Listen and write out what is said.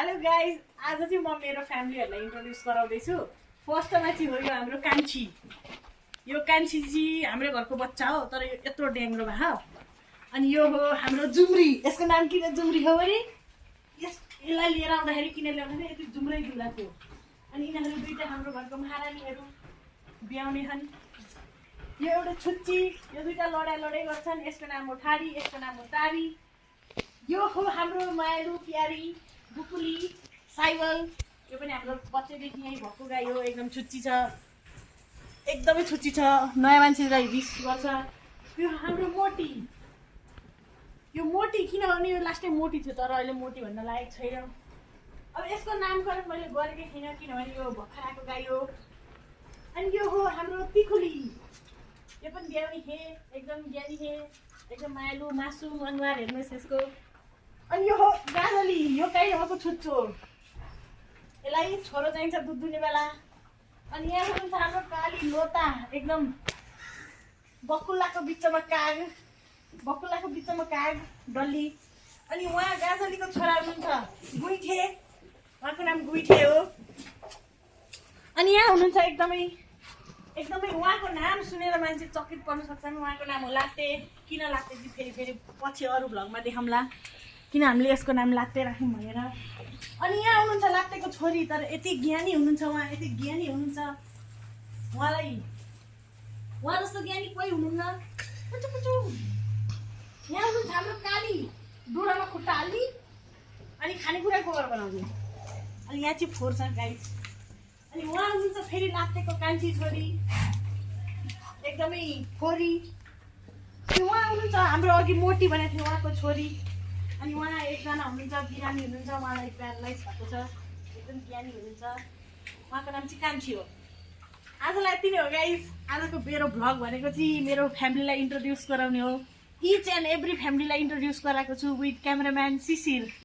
Hello guys, आज चाहिँ म मेरो फ्यामिलीहरूलाई इन्ट्रोड्युस गराउँदैछु। फर्स्टमा चाहिँ हो यो हाम्रो कान्छी। यो कान्छी चाहिँ हाम्रो घरको बच्चा हो, तर यो यत्रो डेङ्ग्रो भयो। अनि यो हो हाम्रो जुम्री। यसको नाम किन जुम्री हो भने यसलाई लिएर आउँदाखेरि किन ल्याउँदाखेरि यति जुम्रै दुला थियो। अनि यिनीहरू दुईटा हाम्रो घरको महारानीहरू ब्याउने छन्। यो एउटा छुच्ची, यो दुईटा लडाइ गर्छन्। यसको नाम हो ठाडी, यसको नाम हो तारी। यो हो हाम्रो मायालु प्यारी बुकुली साइवल। यो पनि हाम्रो बच्चैदेखि यहीँ भएको गाई हो। एकदम छुच्ची छ, एकदमै छुच्ची छ। नयाँ मान्छेलाई रिस गर्छ। यो हाम्रो मोटी। यो मोटी किनभने यो लास्टै मोटी थियो, तर अहिले मोटी भन्न लायक छैन। अब यसको नामकरण मैले गरेकै थिइनँ किनभने यो भर्खर आएको गाई हो। अनि यो हो हाम्रो तिखुली। यो पनि ब्याउनी हे, एकदम ज्ञानी हे, एकदम मायालु मासुम अनुहार हेर्नुहोस् यसको। अनि यो हो गाजली। यो गाई हो छुच्चो, यसलाई छोरो चाहिन्छ दुध दुने बेला। अनि यहाँ हुनुहुन्छ हाम्रो काली लोता, एकदम बकुल्लाको बिचमा काग डल्ली। अनि उहाँ गाजलीको छोरा हुनुहुन्छ गुइठे, उहाँको नाम गुइठे हो। अनि यहाँ हुनुहुन्छ एकदमै उहाँको नाम सुनेर मान्छे चकित पर्न सक्छन्। उहाँको नाम हो लात्ते। किन लात्ते चाहिँ फेरि पछि अरू भ्लगमा देखाउँला किन हामीले यसको नाम लात्ते राख्यौँ भनेर। अनि यहाँ हुनुहुन्छ लात्तेको छोरी, तर यति ज्ञानी हुनुहुन्छ उहाँ, यति ज्ञानी हुनुहुन्छ। उहाँ जस्तो ज्ञानी कोही हुनुहुन्न। यहाँ हुनुहुन्छ हाम्रो काली, डुडामा खुट्टा हाल्ने अनि खानेकुरा गोबर बनाउने। अनि यहाँ चाहिँ फोहोर छ गाई। अनि उहाँ हुनुहुन्छ फेरि लात्तेको कान्छी छोरी, एकदमै फोरी। अनि उहाँ हुनुहुन्छ हाम्रो अघि मोटी भनेको थियो उहाँको छोरी। अनि उहाँ एकजना हुनुहुन्छ बिरामी हुनुहुन्छ, उहाँलाई प्यारालाइज भएको छ, एकदम ज्ञानी हुनुहुन्छ। उहाँको नाम चाहिँ कान्छी हो। आजलाई यति नै हो गाइज। आजको मेरो भ्लग भनेको चाहिँ मेरो फ्यामिलीलाई इन्ट्रोड्युस गराउने हो। इच एन्ड एभ्री फ्यामिलीलाई इन्ट्रोड्युस गराएको छु विथ क्यामेराम्यान शिशिर।